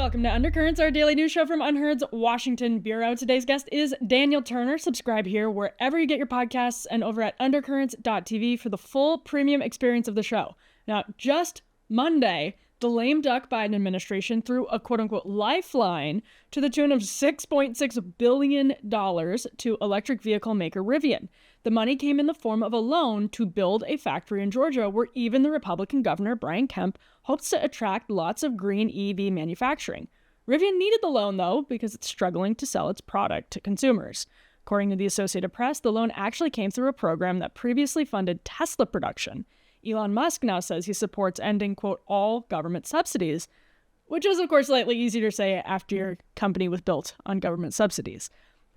Welcome to Undercurrents, our daily news show from Unheard's Washington Bureau. Today's guest is Daniel Turner. Subscribe here wherever you get your podcasts and over at undercurrents.tv for the full premium experience of the show. Now, just Monday, the lame duck Biden administration threw a quote-unquote lifeline to the tune of $6.6 billion to electric vehicle maker Rivian. The money came in the form of a loan to build a factory in Georgia where even the Republican governor, Brian Kemp, hopes to attract lots of green EV manufacturing. Rivian needed the loan, though, because it's struggling to sell its product to consumers. According to the Associated Press, the loan actually came through a program that previously funded Tesla production. Elon Musk now says he supports ending, quote, all government subsidies, which is, of course, slightly easier to say after your company was built on government subsidies.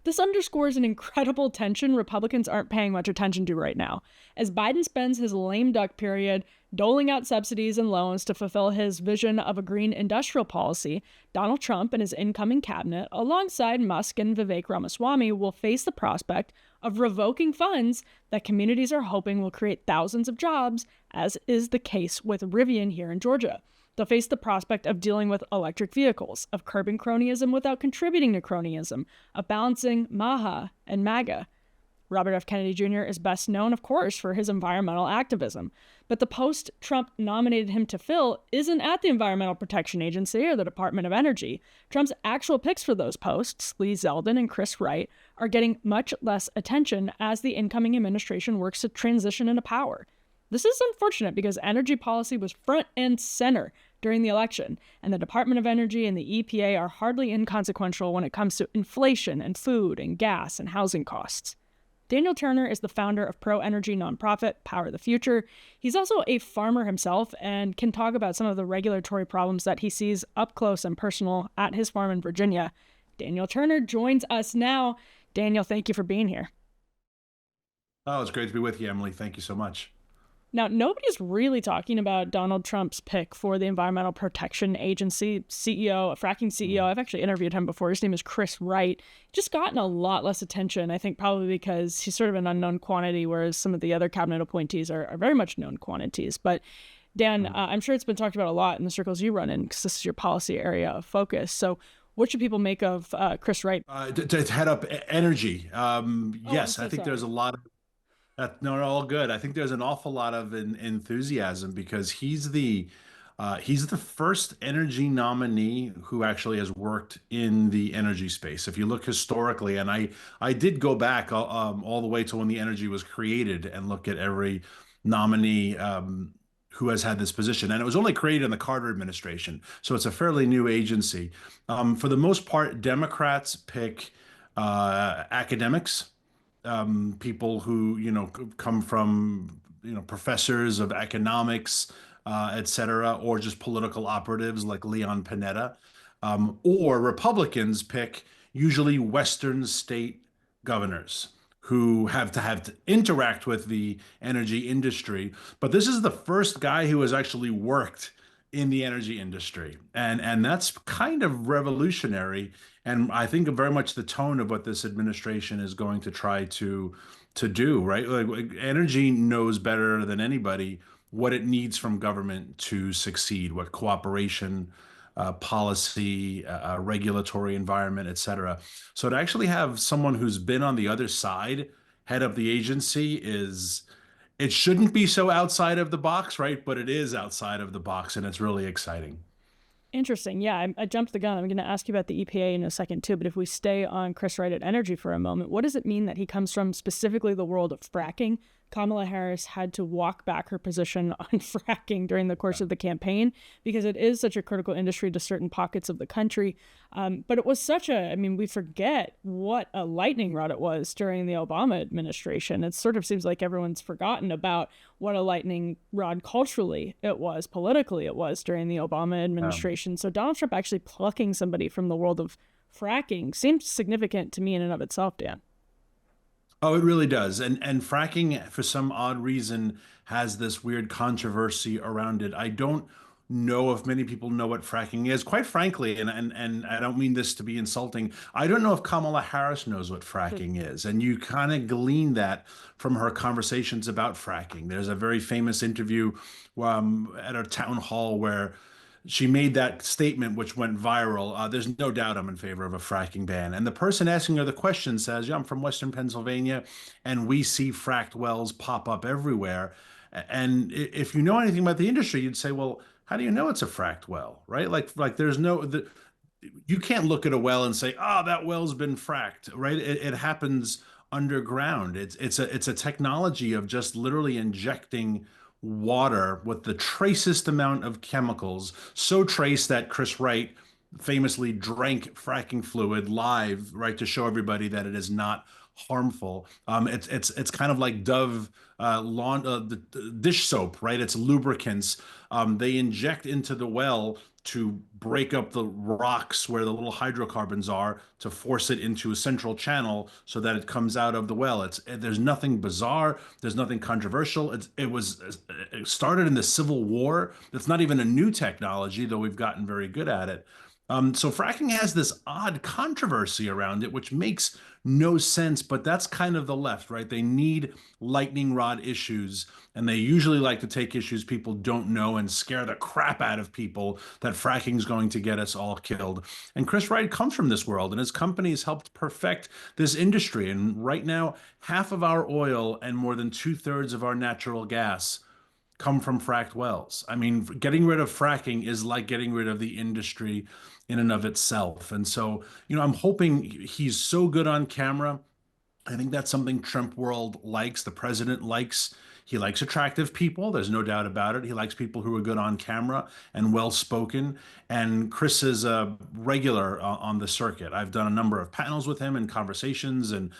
This underscores an incredible tension Republicans aren't paying much attention to right now. As Biden spends his lame duck period doling out subsidies and loans to fulfill his vision of a green industrial policy, Donald Trump and his incoming cabinet, alongside Musk and Vivek Ramaswamy, will face the prospect of revoking funds that communities are hoping will create thousands of jobs, as is the case with Rivian here in Georgia. They'll face the prospect of dealing with electric vehicles, of curbing cronyism without contributing to cronyism, of balancing MAHA and MAGA. Robert F. Kennedy Jr. is best known, of course, for his environmental activism. But the post Trump nominated him to fill isn't at the Environmental Protection Agency or the Department of Energy. Trump's actual picks for those posts, Lee Zeldin and Chris Wright, are getting much less attention as the incoming administration works to transition into power. This is unfortunate because energy policy was front and center during the election, and the Department of Energy and the EPA are hardly inconsequential when it comes to inflation and food and gas and housing costs. Daniel Turner is the founder of pro-energy nonprofit Power the Future. He's also a farmer himself and can talk about some of the regulatory problems that he sees up close and personal at his farm in Virginia. Daniel Turner joins us now. Daniel, thank you for being here. Oh, it's great to be with you, Emily. Thank you so much. Now, nobody's really talking about Donald Trump's pick for the Environmental Protection Agency CEO, a fracking CEO. I've actually interviewed him before. His name is Chris Wright. Just gotten a lot less attention, I think probably because he's sort of an unknown quantity, whereas some of the other cabinet appointees are very much known quantities. But Dan, I'm sure it's been talked about a lot in the circles you run in because this is your policy area of focus. So what should people make of Chris Wright? To head up energy. Yes, I think sorry. there's a lot of no, all good. I think there's an awful lot of enthusiasm because he's the first energy nominee who actually has worked in the energy space. If you look historically, and I did go back all the way to when the energy was created and look at every nominee who has had this position. And it was only created in the Carter administration. So it's a fairly new agency. For the most part, Democrats pick academics, people who, come from, professors of economics, et cetera, or just political operatives like Leon Panetta. Or Republicans pick usually Western state governors who have to interact with the energy industry. But this is the first guy who has actually worked in the energy industry. And that's kind of revolutionary. And I think very much the tone of what this administration is going to try to do, right? Like energy knows better than anybody what it needs from government to succeed, what cooperation, policy, regulatory environment, et cetera. So to actually have someone who's been on the other side head up the agency it shouldn't be so outside of the box, right? But it is outside of the box, and it's really exciting. Interesting. Yeah, I jumped the gun. I'm going to ask you about the EPA in a second, too. But if we stay on Chris Wright at energy for a moment, what does it mean that he comes from specifically the world of fracking? Kamala Harris had to walk back her position on fracking during the course of the campaign because it is such a critical industry to certain pockets of the country. But it was we forget what a lightning rod it was during the Obama administration. It sort of seems like everyone's forgotten about what a lightning rod culturally it was, politically it was during the Obama administration. So Donald Trump actually plucking somebody from the world of fracking seems significant to me in and of itself, Dan. Oh, it really does. And fracking, for some odd reason, has this weird controversy around it. I don't know if many people know what fracking is. Quite frankly, and I don't mean this to be insulting, I don't know if Kamala Harris knows what fracking is. And you kind of glean that from her conversations about fracking. There's a very famous interview at a town hall where she made that statement, which went viral. There's no doubt I'm in favor of a fracking ban. And the person asking her the question says, yeah, I'm from Western Pennsylvania, and we see fracked wells pop up everywhere. And if you know anything about the industry, you'd say, well, how do you know it's a fracked well, right? Like there's you can't look at a well and say, "Oh, that well's been fracked," right? It happens underground. It's a technology of just literally injecting water with the tracest amount of chemicals, so trace that Chris Wright famously drank fracking fluid live, right, to show everybody that it is not harmful. It's kind of like Dove the dish soap, right? It's lubricants. They inject into the well to break up the rocks where the little hydrocarbons are to force it into a central channel so that it comes out of the well. There's nothing bizarre. There's nothing controversial. It started in the Civil War. It's not even a new technology, though we've gotten very good at it. So fracking has this odd controversy around it, which makes no sense, but that's kind of the left, right? They need lightning rod issues, and they usually like to take issues people don't know and scare the crap out of people that fracking is going to get us all killed. And Chris Wright comes from this world, and his company's helped perfect this industry. And right now, half of our oil and more than two-thirds of our natural gas come from fracked wells. I mean, getting rid of fracking is like getting rid of the industry in and of itself. And so, I'm hoping he's so good on camera. I think that's something Trump world likes. The president likes. He likes attractive people. There's no doubt about it. He likes people who are good on camera and well spoken. And Chris is a regular on the circuit. I've done a number of panels with him and conversations and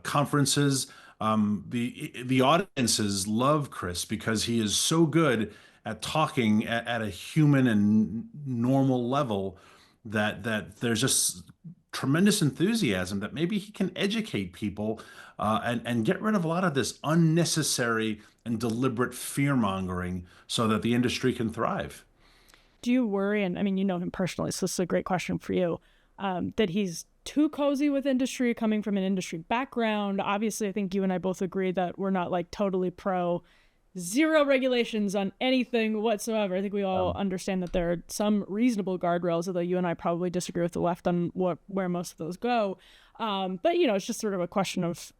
conferences. The audiences love Chris because he is so good at talking at a human and normal level that there's just tremendous enthusiasm that maybe he can educate people and get rid of a lot of this unnecessary and deliberate fear mongering so that the industry can thrive. Do you worry, and I mean, you know him personally, so this is a great question for you, that he's too cozy with industry, coming from an industry background? Obviously, I think you and I both agree that we're not like totally pro zero regulations on anything whatsoever. I think we all understand that there are some reasonable guardrails, although you and I probably disagree with the left on where most of those go. But it's just sort of a question of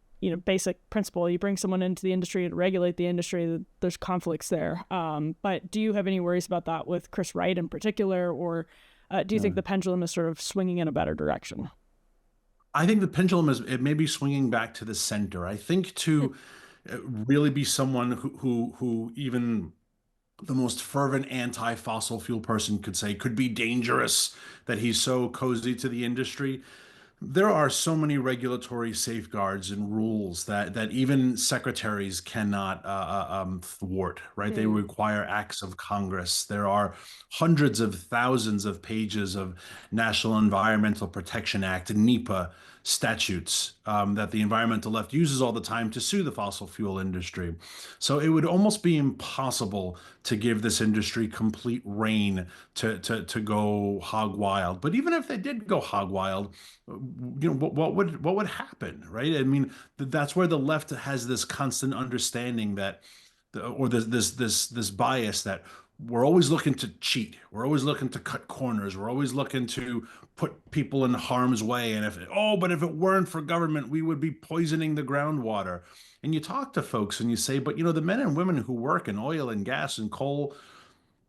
basic principle. You bring someone into the industry to regulate the industry, there's conflicts there. But do you have any worries about that with Chris Wright in particular, or do you think the pendulum is sort of swinging in a better direction? I think the pendulum it may be swinging back to the center. I think to really be someone who even the most fervent anti-fossil fuel person could say could be dangerous, that he's so cozy to the industry. There are so many regulatory safeguards and rules that even secretaries cannot thwart, right? They require acts of Congress. There are hundreds of thousands of pages of National Environmental Protection Act, NEPA statutes that the environmental left uses all the time to sue the fossil fuel industry. So it would almost be impossible to give this industry complete reign to go hog wild. But even if they did go hog wild, what would happen, right? I mean, that's where the left has this constant understanding that, or this bias that we're always looking to cheat, we're always looking to cut corners, we're always looking to put people in harm's way. And but if it weren't for government, we would be poisoning the groundwater. And you talk to folks and you say, but the men and women who work in oil and gas and coal,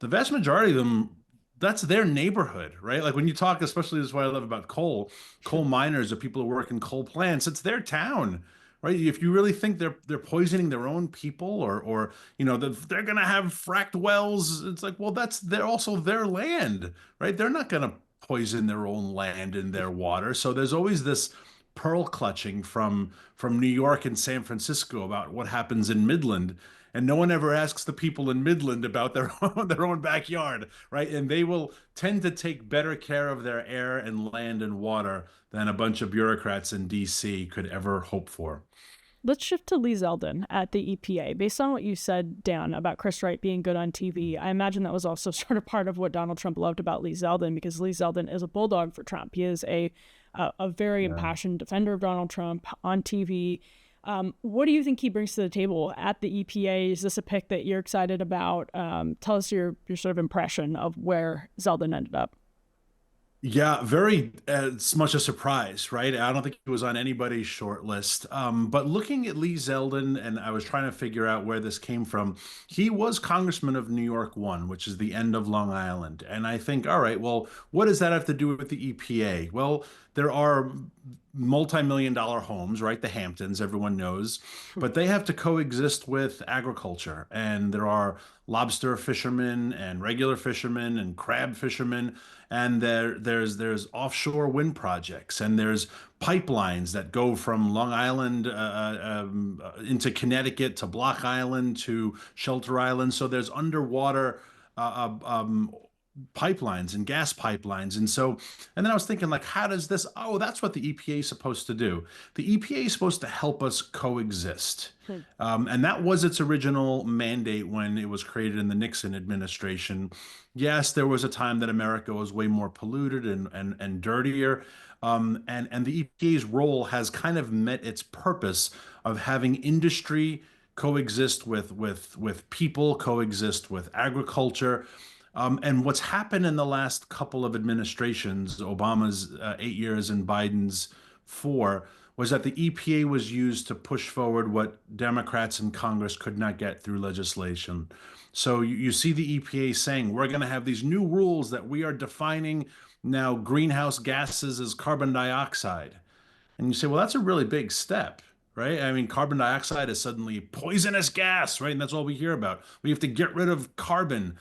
the vast majority of them, that's their neighborhood, right? Like when you talk, especially this is what I love about coal miners or people who work in coal plants, it's their town, right? If you really think they're poisoning their own people, or they're gonna have fracked wells, it's like, well, they're also their land, right? They're not gonna poison their own land and their water. So there's always this pearl clutching from New York and San Francisco about what happens in Midland, and no one ever asks the people in Midland about their own backyard, right? And they will tend to take better care of their air and land and water than a bunch of bureaucrats in DC could ever hope for. Let's shift to Lee Zeldin at the EPA. Based on what you said, Dan, about Chris Wright being good on TV, I imagine that was also sort of part of what Donald Trump loved about Lee Zeldin, because Lee Zeldin is a bulldog for Trump. He is a very impassioned defender of Donald Trump on TV. What do you think he brings to the table at the EPA? Is this a pick that you're excited about? Tell us your sort of impression of where Zeldin ended up. Yeah, very much a surprise, right? I don't think it was on anybody's short list. But looking at Lee Zeldin, and I was trying to figure out where this came from. He was Congressman of New York 1, which is the end of Long Island. And I think, all right, well, what does that have to do with the EPA? Well, there are multi-million dollar homes, right? The Hamptons, everyone knows, but they have to coexist with agriculture. And there are lobster fishermen and regular fishermen and crab fishermen, and there's offshore wind projects, and there's pipelines that go from Long Island into Connecticut to Block Island to Shelter Island. So there's underwater pipelines and gas pipelines. And then I was thinking, like, how does this? Oh, that's what the EPA is supposed to do. The EPA is supposed to help us coexist. Hmm. And that was its original mandate when it was created in the Nixon administration. Yes, there was a time that America was way more polluted and dirtier. And the EPA's role has kind of met its purpose of having industry coexist with people, coexist with agriculture. And what's happened in the last couple of administrations, Obama's 8 years and Biden's four, was that the EPA was used to push forward what Democrats in Congress could not get through legislation. So you see the EPA saying, we're going to have these new rules that we are defining now greenhouse gases as carbon dioxide. And you say, well, that's a really big step, right? I mean, carbon dioxide is suddenly poisonous gas, right? And that's all we hear about. We have to get rid of carbon.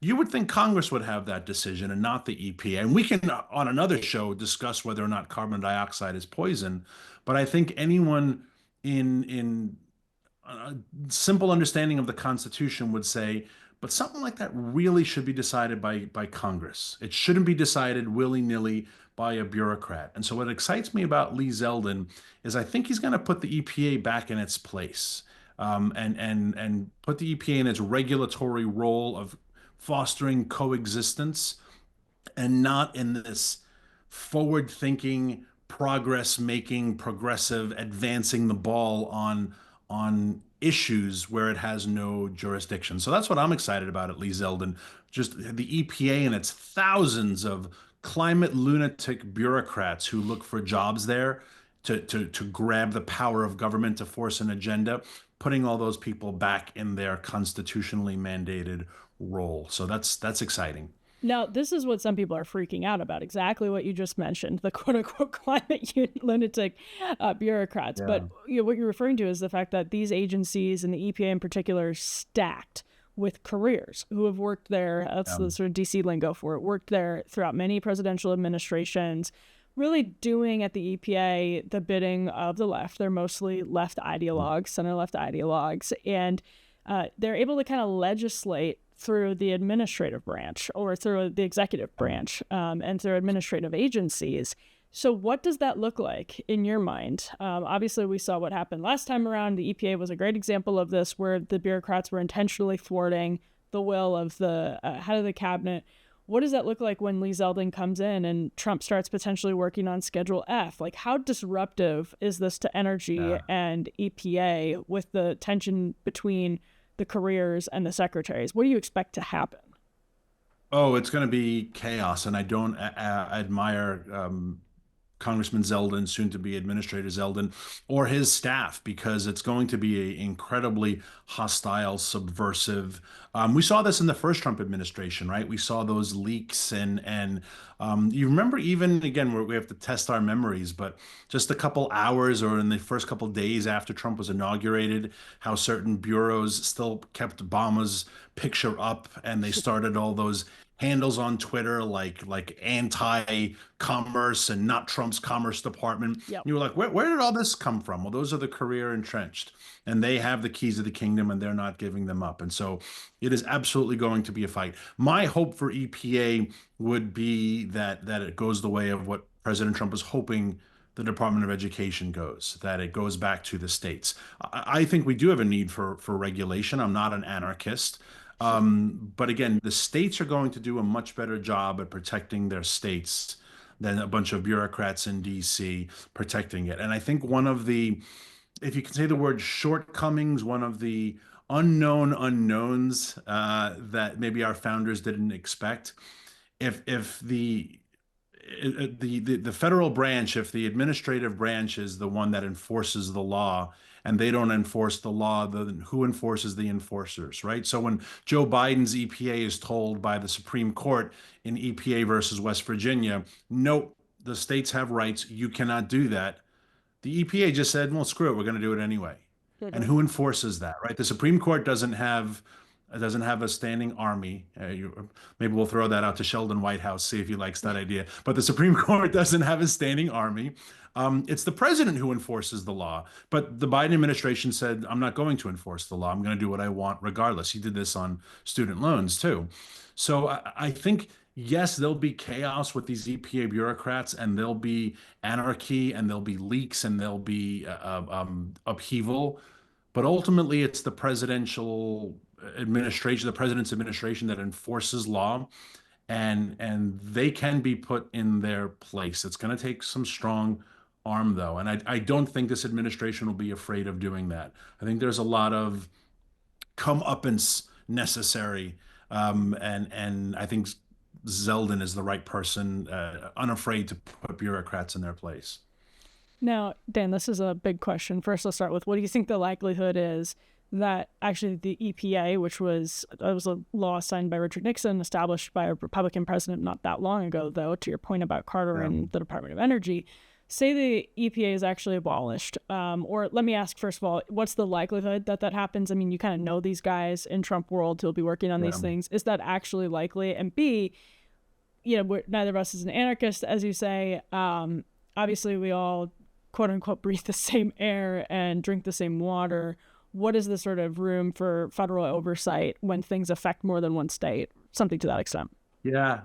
You would think Congress would have that decision and not the EPA. And we can, on another show, discuss whether or not carbon dioxide is poison. But I think anyone in a simple understanding of the Constitution would say, but something like that really should be decided by Congress. It shouldn't be decided willy-nilly by a bureaucrat. And so what excites me about Lee Zeldin is I think he's going to put the EPA back in its place, and put the EPA in its regulatory role of fostering coexistence and not in this forward thinking, progress making, progressive, advancing the ball on issues where it has no jurisdiction. So that's what I'm excited about at Lee Zeldin. Just the EPA and its thousands of climate lunatic bureaucrats who look for jobs there to grab the power of government to force an agenda, putting all those people back in their constitutionally mandated role. So that's exciting. Now, this is what some people are freaking out about, exactly what you just mentioned, the quote unquote climate lunatic bureaucrats. Yeah. But what you're referring to is the fact that these agencies and the EPA in particular are stacked with careers who have worked there. That's the sort of DC lingo for it, worked there throughout many presidential administrations, really doing at the EPA the bidding of the left. They're mostly left ideologues, center left ideologues, and they're able to kind of legislate through the administrative branch or through the executive branch, and through administrative agencies. So what does that look like in your mind? Obviously, we saw what happened last time around. The EPA was a great example of this, where the bureaucrats were intentionally thwarting the will of the head of the cabinet. What does that look like when Lee Zeldin comes in and Trump starts potentially working on Schedule F? Like, how disruptive is this to energy Yeah. and EPA with the tension between the careers and the secretaries? What do you expect to happen? Oh, it's going to be chaos, and I don't admire Congressman Zeldin, soon to be Administrator Zeldin, or his staff, because it's going to be an incredibly hostile, subversive. We saw this in the first Trump administration, right? We saw those leaks, and you remember, even again, we have to test our memories, but just a couple hours or in the first couple days after Trump was inaugurated, how certain bureaus still kept Obama's picture up, and they started all those handles on Twitter like anti-commerce and not Trump's Commerce Department. Yep. You were like, where did all this come from? Well, those are the career entrenched, and they have the keys of the kingdom, and they're not giving them up. And so it is absolutely going to be a fight. My hope for EPA would be that it goes the way of what President Trump is hoping the Department of Education goes, that it goes back to the states. I think we do have a need for regulation. I'm not an anarchist. But again, the states are going to do a much better job at protecting their states than a bunch of bureaucrats in DC protecting it. And I think one of the if you can say the word shortcomings, one of the unknown unknowns that maybe our founders didn't expect. If the federal branch, if the administrative branch is the one that enforces the law and they don't enforce the law, then who enforces the enforcers, right? So when Joe Biden's EPA is told by the Supreme Court in EPA versus West Virginia, nope, the states have rights, you cannot do that. The EPA just said, well, screw it, we're going to do it anyway. And Mhm. who enforces that, right? The Supreme Court doesn't have a standing army. Maybe we'll throw that out to Sheldon Whitehouse, see if he likes that idea. But the Supreme Court doesn't have a standing army. It's the president who enforces the law. But the Biden administration said, I'm not going to enforce the law. I'm going to do what I want regardless. He did this on student loans too. So I think, yes, there'll be chaos with these EPA bureaucrats, and there'll be anarchy, and there'll be leaks, and there'll be upheaval. But ultimately, it's the president's administration that enforces law, and they can be put in their place. It's going to take some strong arm, though, and I don't think this administration will be afraid of doing that. I think there's a lot of comeuppance necessary, and I think Zeldin is the right person, unafraid to put bureaucrats in their place. Now, Dan, this is a big question. First, let's start with what do you think the likelihood is that actually the EPA, which was that was a law signed by Richard Nixon, established by a Republican president not that long ago, though, to your point about Carter Yeah. and the Department of Energy, say the EPA is actually abolished. Or let me ask, first of all, what's the likelihood that that happens? I mean, you kind of know these guys in Trump world who'll be working on these Yeah. things. Is that actually likely? And B, neither of us is an anarchist, as you say. Obviously, we all quote unquote breathe the same air and drink the same water. What is the sort of room for federal oversight when things affect more than one state? Something to that extent. Yeah,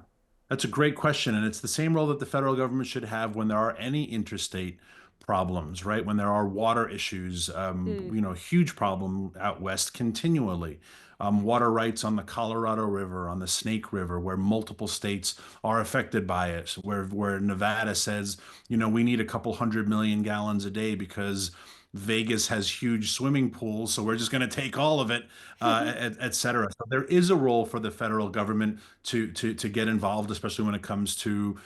that's a great question. And it's the same role that the federal government should have when there are any interstate problems, right? When there are water issues, Mm. huge problem out west continually. Water rights on the Colorado River, on the Snake River, where multiple states are affected by it, where Nevada says, we need a couple 100 million gallons a day because Vegas has huge swimming pools, so we're just going to take all of it, et cetera. So there is a role for the federal government to get involved, especially when it comes to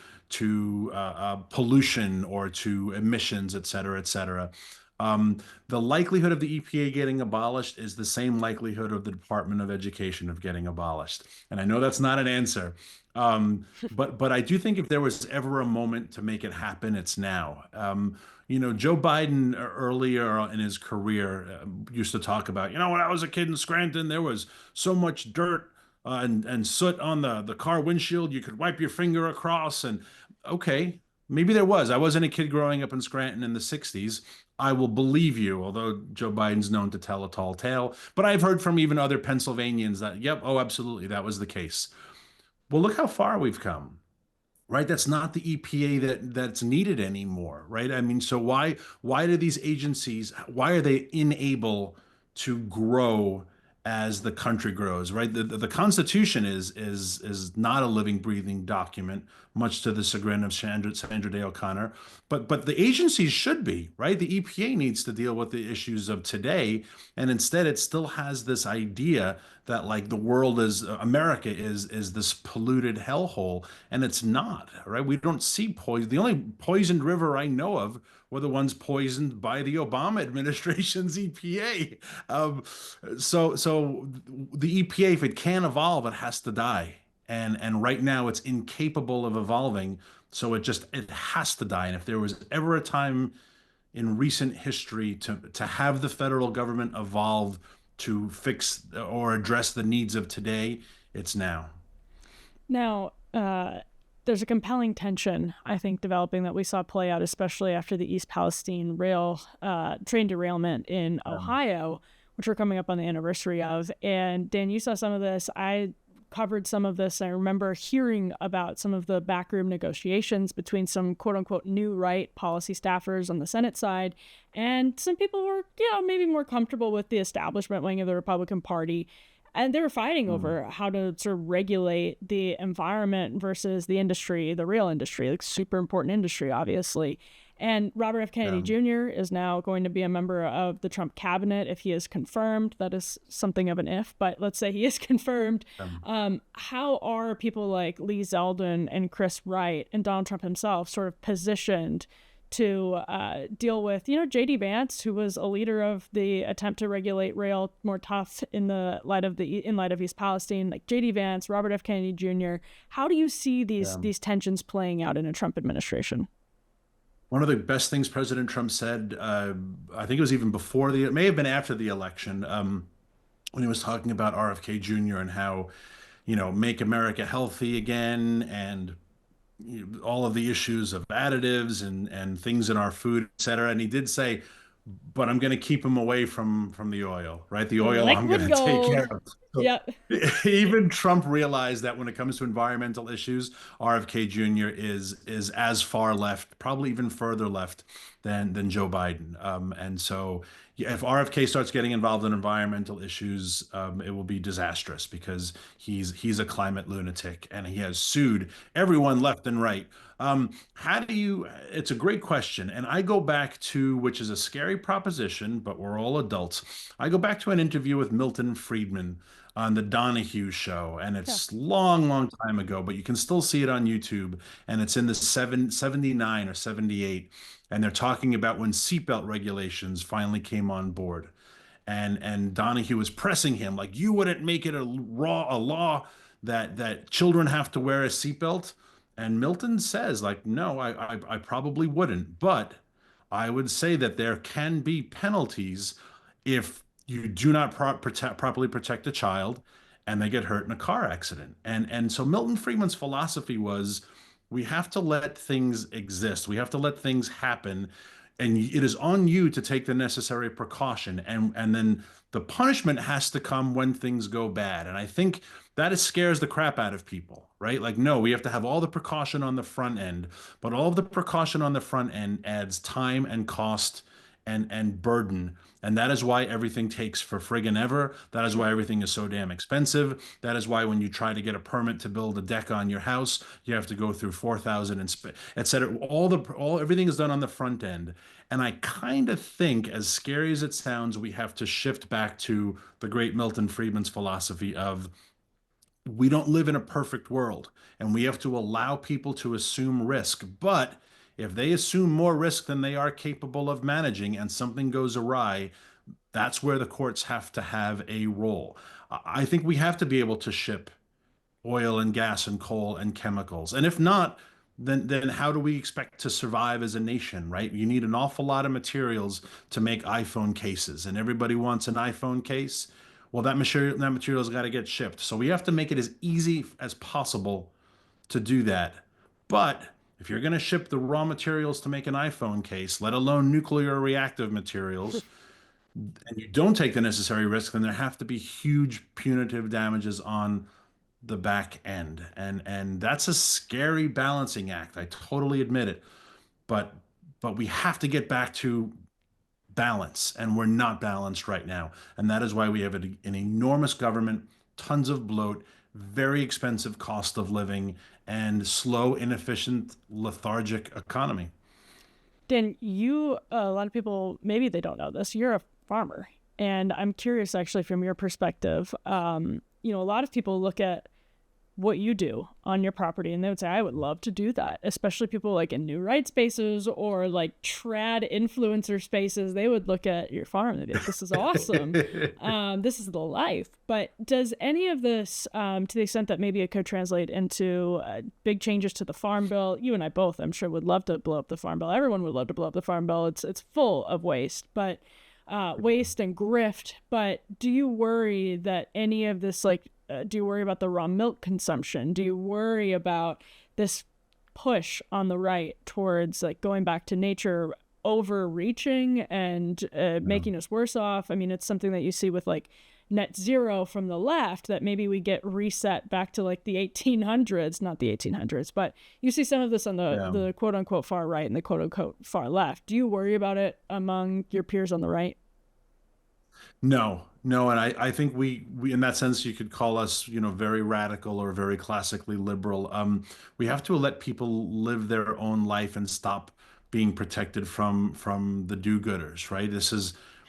pollution or to emissions, et cetera, et cetera. The likelihood of the EPA getting abolished is the same likelihood of the Department of Education of getting abolished. And I know that's not an answer, but I do think if there was ever a moment to make it happen, it's now. Joe Biden earlier in his career used to talk about, when I was a kid in Scranton, there was so much dirt and soot on the car windshield, you could wipe your finger across. And okay, maybe there was. I wasn't a kid growing up in Scranton in the 60s. I will believe you, although Joe Biden's known to tell a tall tale. But I've heard from even other Pennsylvanians that, yep, oh, absolutely, that was the case. Well, look how far we've come, right? That's not the EPA that's needed anymore, right? I mean, so why do these agencies, why are they unable to grow as the country grows, right? The Constitution is not a living, breathing document, much to the chagrin of Sandra Day O'Connor, but the agencies should be, right? The EPA needs to deal with the issues of today, and instead it still has this idea that like the world is America is this polluted hellhole, and it's not, right? We don't see poison. The only poisoned river I know of were the ones poisoned by the Obama administration's EPA. So the EPA, if it can evolve, it has to die. And right now it's incapable of evolving. So it has to die. And if there was ever a time in recent history to have the federal government evolve to fix or address the needs of today, it's now. Now, there's a compelling tension, I think, developing that we saw play out, especially after the East Palestine rail train derailment in Um, Ohio, which we're coming up on the anniversary of. And Dan, you saw some of this. I covered some of this. I remember hearing about some of the backroom negotiations between some quote unquote new right policy staffers on the Senate side and some people were, maybe more comfortable with the establishment wing of the Republican Party. And they were fighting mm, over how to sort of regulate the environment versus the industry, the real industry, like super important industry, obviously. And Robert F. Kennedy Yeah. Jr. is now going to be a member of the Trump cabinet if he is confirmed. That is something of an if, but let's say he is confirmed. Um, How are people like Lee Zeldin and Chris Wright and Donald Trump himself sort of positioned to deal with, J.D. Vance, who was a leader of the attempt to regulate rail more tough in light of East Palestine, like J.D. Vance, Robert F. Kennedy Jr. How do you see these yeah. these tensions playing out in a Trump administration? One of the best things President Trump said, I think it was even before it may have been after the election, when he was talking about RFK Jr. and how, make America healthy again, and all of the issues of additives and things in our food, et cetera. And he did say, but I'm going to keep him away from the oil, right? The The oil I'm liquid going to take gold. care of. So Yep. even Trump realized that when it comes to environmental issues, RFK Jr. is as far left, probably even further left than Joe Biden. And so yeah, if RFK starts getting involved in environmental issues, it will be disastrous because he's a climate lunatic and he has sued everyone left and right. How do you? It's a great question, and I go back to, which is a scary proposition, but we're all adults. I go back to an interview with Milton Friedman on the Donahue show, and Yeah. it's long, long time ago, but you can still see it on YouTube, and it's in the 79 or 78, and they're talking about when seatbelt regulations finally came on board. And Donahue was pressing him like, you wouldn't make it a law that children have to wear a seatbelt. And Milton says, like, no, I probably wouldn't, but I would say that there can be penalties if you do not properly protect a child and they get hurt in a car accident. And so Milton Friedman's philosophy was, we have to let things exist. We have to let things happen, and it is on you to take the necessary precaution. And then the punishment has to come when things go bad. And I think scares the crap out of people, right? Like, no, we have to have all the precaution on the front end, but all of the precaution on the front end adds time and cost and burden. And that is why everything takes for friggin' ever. That is why everything is so damn expensive. That is why when you try to get a permit to build a deck on your house, you have to go through 4,000 et cetera. Everything is done on the front end. And I kind of think, as scary as it sounds, we have to shift back to the great Milton Friedman's philosophy of, we don't live in a perfect world, and we have to allow people to assume risk. But if they assume more risk than they are capable of managing and something goes awry, that's where the courts have to have a role. I think we have to be able to ship oil and gas and coal and chemicals. And if not, then how do we expect to survive as a nation, right? You need an awful lot of materials to make iPhone cases, and everybody wants an iPhone case. Well, that material's got to get shipped. So we have to make it as easy as possible to do that. But if you're going to ship the raw materials to make an iPhone case, let alone nuclear reactive materials, and you don't take the necessary risk, then there have to be huge punitive damages on the back end. And that's a scary balancing act. I totally admit it. But we have to get back to balance, and we're not balanced right now. And that is why we have an enormous government, tons of bloat, very expensive cost of living, and slow, inefficient, lethargic economy. Dan, a lot of people, maybe they don't know this, you're a farmer. And I'm curious, actually, from your perspective, a lot of people look at what you do on your property and they would say, I would love to do that, especially people like in new right spaces or like trad influencer spaces. They would look at your farm and they'd be like, this is awesome. This is the life. But does any of this, to the extent that maybe it could translate into big changes to the farm bill, you and I both, I'm sure, would love to blow up the farm bill. Everyone would love to blow up the farm bill. It's full of waste, but waste and grift. But do you worry that any of this, do you worry about the raw milk consumption? Do you worry about this push on the right towards like going back to nature, overreaching and making us worse off? I mean, it's something that you see with like net zero from the left, that maybe we get reset back to like the 1800s, not the 1800s, but you see some of this on the quote unquote far right and the quote unquote far left. Do you worry about it among your peers on the right? No, no, and I think we in that sense you could call us, very radical or very classically liberal. We have to let people live their own life and stop being protected from the do-gooders, right?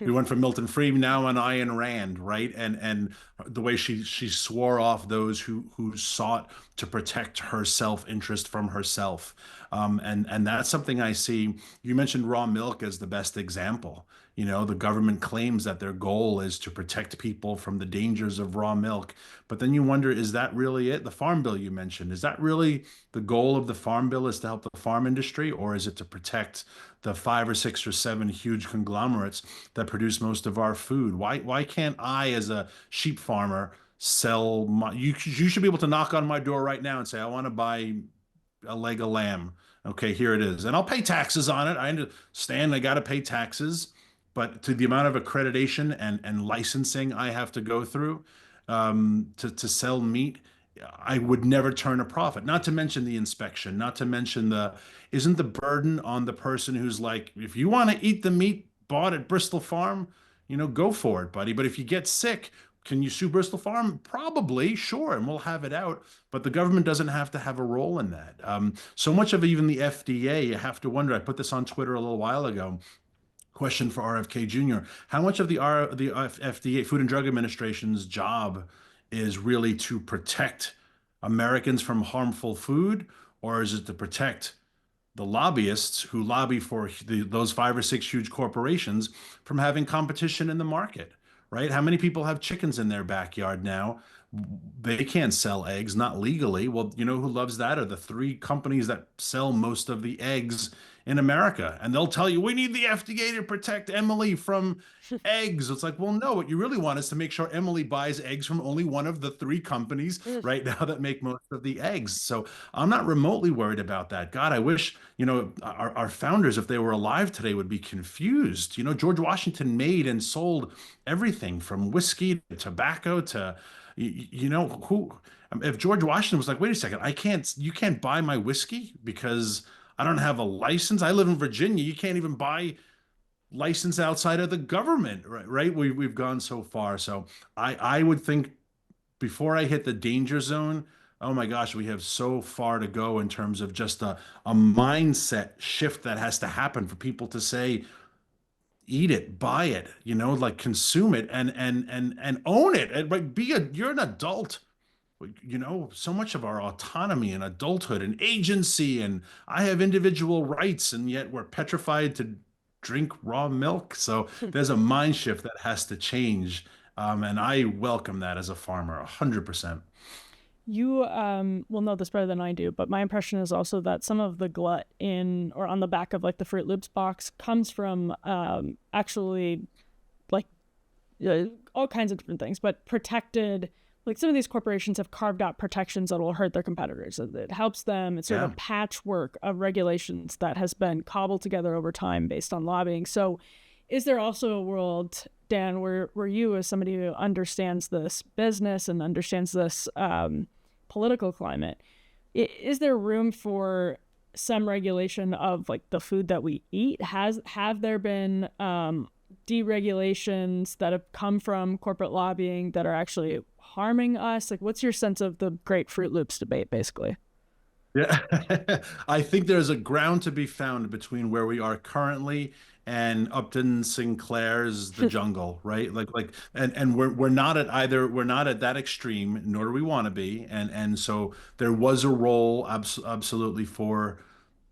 We went from Milton Friedman now on Ayn Rand, right? And the way she swore off those who sought to protect her self-interest from herself. And that's something I see. You mentioned raw milk as the best example. The government claims that their goal is to protect people from the dangers of raw milk. But then you wonder, is that really it? The farm bill you mentioned, is that really the goal of the farm bill, is to help the farm industry, or is it to protect the five or six or seven huge conglomerates that produce most of our food? Why can't I, as a sheep farmer, sell you should be able to knock on my door right now and say, I want to buy a leg of lamb. Okay, here it is. And I'll pay taxes on it. I understand I got to pay taxes, but to the amount of accreditation and licensing I have to go through to sell meat, I would never turn a profit. Not to mention the inspection, not to mention isn't the burden on the person who's like, if you want to eat the meat bought at Bristol Farm, go for it, buddy. But if you get sick, can you sue Bristol Farm? Probably, sure, and we'll have it out. But the government doesn't have to have a role in that. So much of even the FDA, you have to wonder. I put this on Twitter a little while ago. Question for RFK Jr. How much of the FDA, Food and Drug Administration's job is really to protect Americans from harmful food, or is it to protect the lobbyists who lobby for those five or six huge corporations from having competition in the market, right? How many people have chickens in their backyard now? They can't sell eggs, not legally. Well, you know who loves that are the three companies that sell most of the eggs in America. And they'll tell you, we need the FDA to protect Emily from eggs. It's like, well, no, what you really want is to make sure Emily buys eggs from only one of the three companies right now that make most of the eggs. So I'm not remotely worried about that. God, I wish, our founders, if they were alive today, would be confused. George Washington made and sold everything from whiskey to tobacco to, who, if George Washington was like, wait a second, you can't buy my whiskey because I don't have a license. I live in Virginia. You can't even buy license outside of the government, right? Right? We've gone so far. So I would think before I hit the danger zone, oh my gosh, we have so far to go in terms of just a mindset shift that has to happen for people to say, eat it, buy it, like consume it and own it. And like you're an adult. So much of our autonomy and adulthood and agency, and I have individual rights, and yet we're petrified to drink raw milk. So there's a mind shift that has to change. And I welcome that as a farmer, 100%. You will know this better than I do, but my impression is also that some of the glut in or on the back of like the Fruit Loops box comes from actually like all kinds of different things, but protected. Like some of these corporations have carved out protections that will hurt their competitors. It helps them. It's sort of a patchwork of regulations that has been cobbled together over time based on lobbying. So is there also a world, Dan, where you, as somebody who understands this business and understands this political climate, is there room for some regulation of like the food that we eat? Have there been deregulations that have come from corporate lobbying that are actually harming us? Like, what's your sense of the great Fruit Loops debate, basically? Yeah, I think there's a ground to be found between where we are currently and Upton Sinclair's The Jungle, right? And we're not at either, we're not at that extreme, nor do we want to be. And so there was a role absolutely for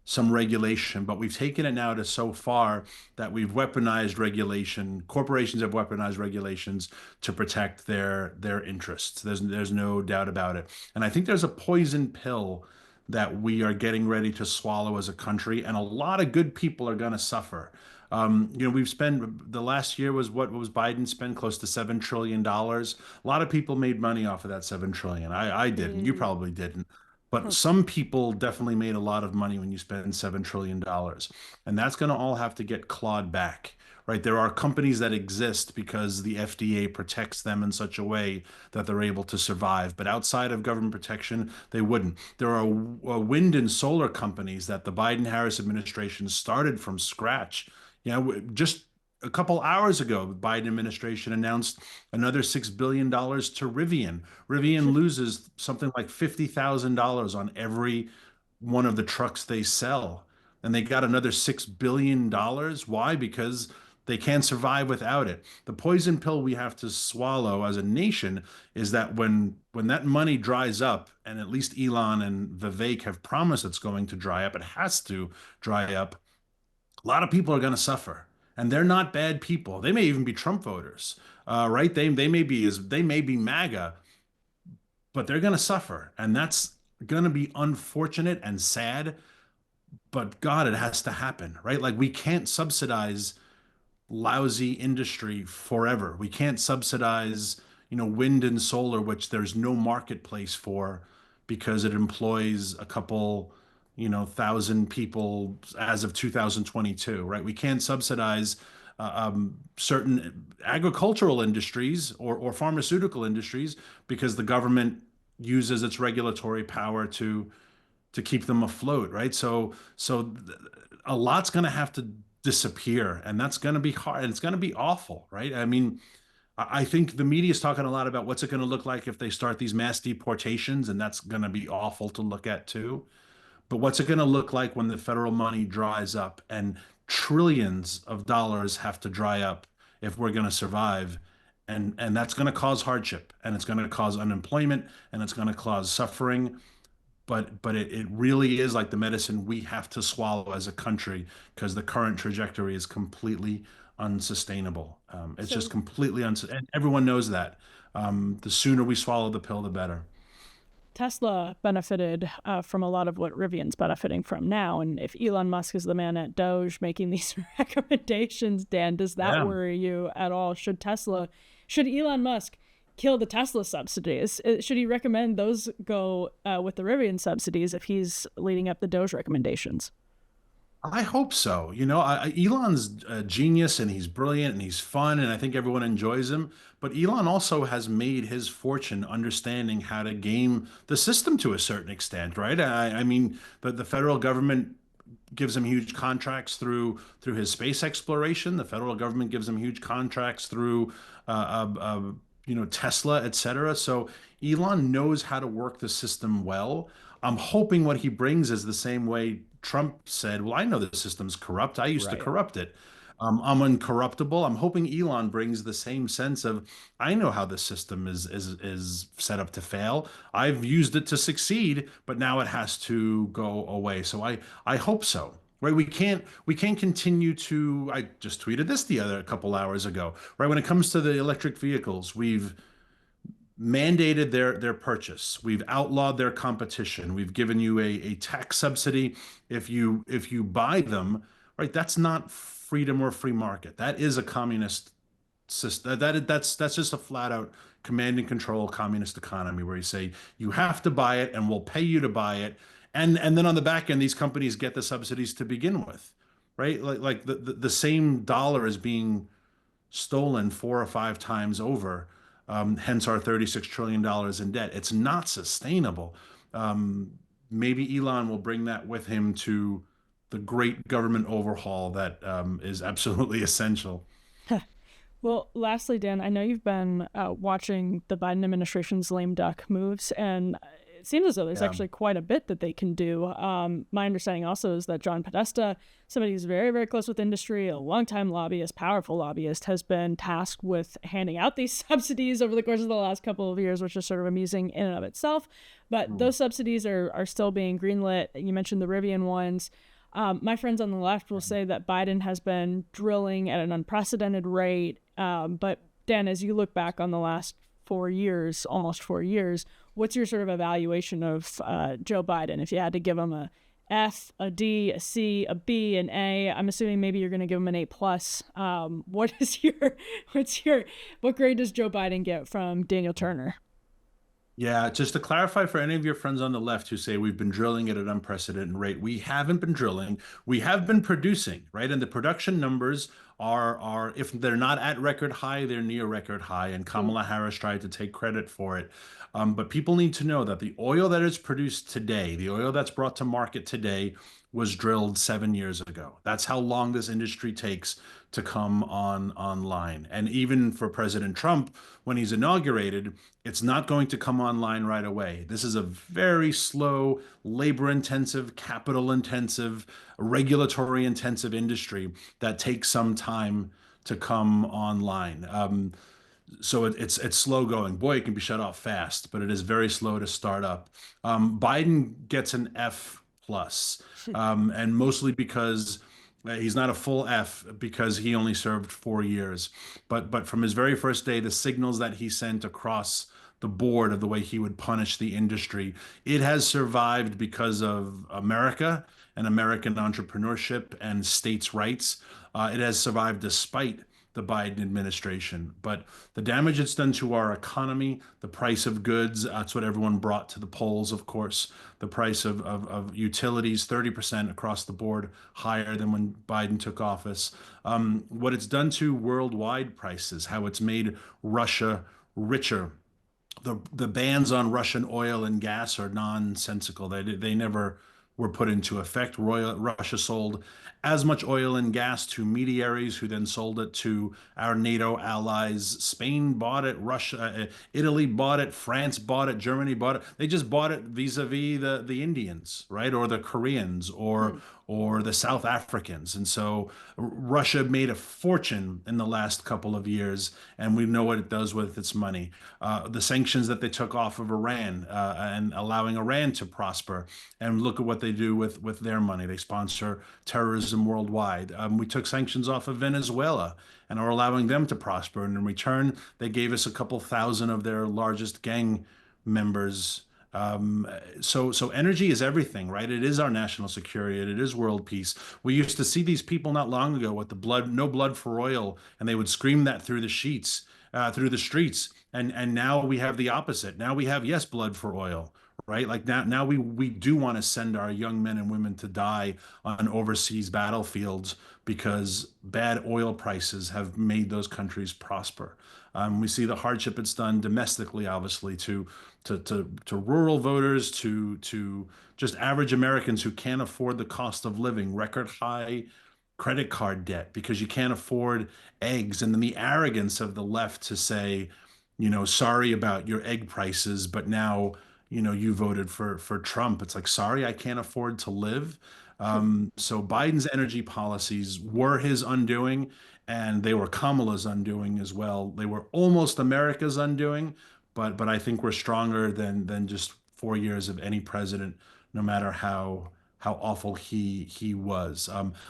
some regulation, but we've taken it now to so far that we've weaponized regulation. Corporations have weaponized regulations to protect their interests. There's no doubt about it. And I think there's a poison pill that we are getting ready to swallow as a country, and a lot of good people are going to suffer. We've spent the last year what was Biden spent close to $7 trillion. A lot of people made money off of that 7 trillion. I didn't. You probably didn't. But some people definitely made a lot of money when you spend $7 trillion. And that's going to all have to get clawed back, right? There are companies that exist because the FDA protects them in such a way that they're able to survive. But outside of government protection, they wouldn't. There are wind and solar companies that the Biden-Harris administration started from scratch. Just a couple hours ago, the Biden administration announced another $6 billion to Rivian. Rivian loses something like $50,000 on every one of the trucks they sell. and they got another $6 billion. Why? Because they can't survive without it. The poison pill we have to swallow as a nation is that when that money dries up, and at least Elon and Vivek have promised it's going to dry up, it has to dry up. A lot of people are going to suffer, and they're not bad people. They may even be Trump voters, right? They may be MAGA, but they're going to suffer, and that's going to be unfortunate and sad. But God, it has to happen, right? Like we can't subsidize lousy industry forever. We can't subsidize, wind and solar, which there's no marketplace for because it employs a couple, thousand people as of 2022, right? We can't subsidize certain agricultural industries or pharmaceutical industries because the government uses its regulatory power to keep them afloat, right? So a lot's going to have to disappear, and that's going to be hard, and it's going to be awful, right? I mean, I think the media is talking a lot about what's it going to look like if they start these mass deportations, and that's going to be awful to look at too. But what's it going to look like when the federal money dries up and trillions of dollars have to dry up if we're going to survive? And that's going to cause hardship, and it's going to cause unemployment, and it's going to cause suffering, but it really is like the medicine we have to swallow as a country because the current trajectory is completely unsustainable. It's just So completely and everyone knows that. The sooner we swallow the pill, the better. Tesla benefited from a lot of what Rivian's benefiting from now. And if Elon Musk is the man at Doge making these recommendations, Dan, does that Yeah. worry you at all? Should Elon Musk kill the Tesla subsidies? Should he recommend those go with the Rivian subsidies if he's leading up the Doge recommendations? I hope so. Elon's a genius and he's brilliant and he's fun and I think everyone enjoys him. But Elon also has made his fortune understanding how to game the system to a certain extent, right? I mean, the federal government gives him huge contracts through his space exploration. The federal government gives him huge contracts through Tesla, et cetera. So Elon knows how to work the system well. I'm hoping what he brings is the same way Trump said, well, I know the system's corrupt. I used to Right. corrupt it. I'm uncorruptible. I'm hoping Elon brings the same sense of I know how the system is set up to fail. I've used it to succeed, but now it has to go away. So I hope so. Right? We can't continue to. I just tweeted this the other couple hours ago. Right? When it comes to the electric vehicles, we've mandated their purchase. We've outlawed their competition. We've given you a tax subsidy if you buy them, right? That's not freedom or free market. That is a communist system. That's just a flat out command and control communist economy where you say you have to buy it and we'll pay you to buy it. And then on the back end, these companies get the subsidies to begin with, right? Like the same dollar is being stolen 4 or 5 times over. Hence our $36 trillion in debt. It's not sustainable. Maybe Elon will bring that with him to the great government overhaul that is absolutely essential. Well, lastly, Dan, I know you've been watching the Biden administration's lame duck moves, and it seems as though there's Yeah. actually quite a bit that they can do. My understanding also is that John Podesta, somebody who's very, very close with industry, a longtime lobbyist, powerful lobbyist, has been tasked with handing out these subsidies over the course of the last couple of years, which is sort of amusing in and of itself. But Mm. those subsidies are still being greenlit. You mentioned the Rivian ones. My friends on the left will say that Biden has been drilling at an unprecedented rate. But Dan, as you look back on the last 4 years, almost 4 years, what's your sort of evaluation of Joe Biden? If you had to give him a F, a D, a C, a B, an A, I'm assuming maybe you're going to give him an A plus. What grade does Joe Biden get from Daniel Turner? Yeah, just to clarify for any of your friends on the left who say we've been drilling at an unprecedented rate, we haven't been drilling. We have been producing, right? And the production numbers are if they're not at record high, they're near record high, and Ooh. Kamala Harris tried to take credit for it. But people need to know that the oil that is produced today, the oil that's brought to market today, was drilled 7 years ago. That's how long this industry takes to come online. And even for President Trump, when he's inaugurated, it's not going to come online right away. This is a very slow, labor intensive, capital intensive, regulatory intensive industry that takes some time to come online. So it's slow going. Boy, it can be shut off fast, but it is very slow to start up. Biden gets an F plus, and mostly because he's not a full F because he only served 4 years. But from his very first day, the signals that he sent across the board of the way he would punish the industry, it has survived because of America and American entrepreneurship and states' rights. It has survived despite the Biden administration. But the damage it's done to our economy, the price of goods, that's what everyone brought to the polls, of course. The price of utilities, 30% across the board, higher than when Biden took office. What it's done to worldwide prices, how it's made Russia richer. The bans on Russian oil and gas are nonsensical. They never were put into effect. Russia sold as much oil and gas to mediaries who then sold it to our NATO allies. Spain bought it, Russia, Italy bought it, France bought it, Germany bought it. They just bought it vis-a-vis the Indians, right? Or the Koreans or the South Africans. And so Russia made a fortune in the last couple of years, and we know what it does with its money. The sanctions that they took off of Iran and allowing Iran to prosper, and look at what they do with their money. They sponsor terrorism worldwide. We took sanctions off of Venezuela and are allowing them to prosper. And in return, they gave us a couple thousand of their largest gang members. So energy is everything, right? It is our national security. It is world peace. We used to see these people not long ago with the blood, no blood for oil, and they would scream that through the sheets, through the streets. And now we have the opposite. Now we have, yes, blood for oil, right? Like now we do want to send our young men and women to die on overseas battlefields because bad oil prices have made those countries prosper. We see the hardship it's done domestically, obviously, to rural voters, to just average Americans who can't afford the cost of living, record high credit card debt because you can't afford eggs, and then the arrogance of the left to say, sorry about your egg prices, but now, you voted for Trump. It's like, sorry, I can't afford to live. So Biden's energy policies were his undoing, and they were Kamala's undoing as well. They were almost America's undoing, but I think we're stronger than just 4 years of any president, no matter how awful he was.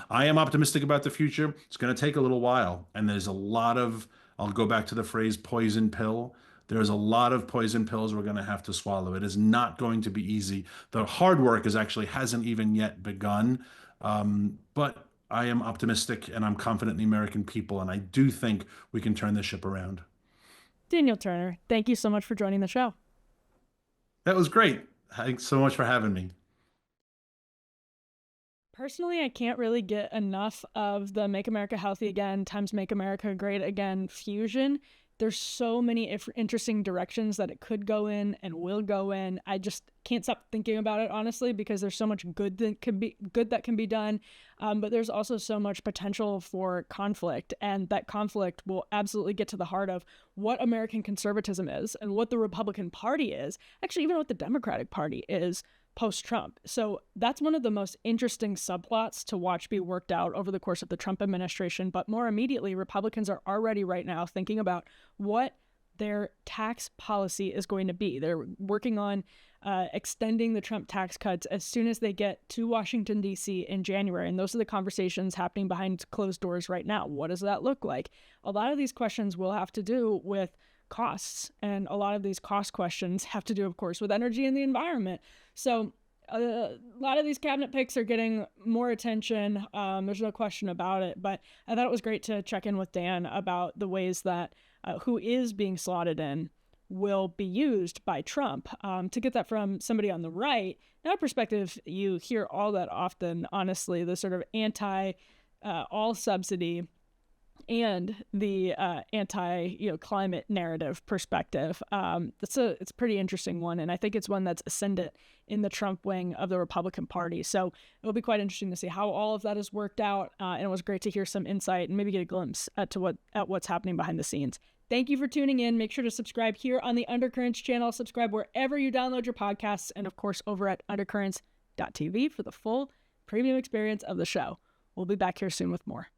I am optimistic about the future. It's going to take a little while, and there's a lot of, I'll go back to the phrase poison pill. There's a lot of poison pills we're going to have to swallow. It is not going to be easy. The hard work hasn't even yet begun. But I am optimistic and I'm confident in the American people, and I do think we can turn this ship around. Daniel Turner, thank you so much for joining the show. That was great. Thanks so much for having me. Personally, I can't really get enough of the Make America Healthy Again times Make America Great Again fusion. There's so many interesting directions that it could go in and will go in. I just can't stop thinking about it, honestly, because there's so much good that can be done. But there's also so much potential for conflict, and that conflict will absolutely get to the heart of what American conservatism is and what the Republican Party is, actually even what the Democratic Party is post-Trump. So that's one of the most interesting subplots to watch be worked out over the course of the Trump administration. But more immediately, Republicans are already right now thinking about what their tax policy is going to be. They're working on extending the Trump tax cuts as soon as they get to Washington, D.C. in January. And those are the conversations happening behind closed doors right now. What does that look like? A lot of these questions will have to do with costs, and a lot of these cost questions have to do, of course, with energy and the environment. So a lot of these cabinet picks are getting more attention. There's no question about it, but I thought it was great to check in with Dan about the ways that who is being slotted in will be used by Trump. To get that from somebody on the right, now perspective you hear all that often, honestly, the sort of anti all subsidy and the climate narrative perspective. It's a pretty interesting one, and I think it's one that's ascendant in the Trump wing of the Republican Party. So it'll be quite interesting to see how all of that has worked out. And it was great to hear some insight and maybe get a glimpse at what's happening behind the scenes. Thank you for tuning in. Make sure to subscribe here on the Undercurrents channel. Subscribe wherever you download your podcasts, and of course over at undercurrents.tv for the full premium experience of the show. We'll be back here soon with more.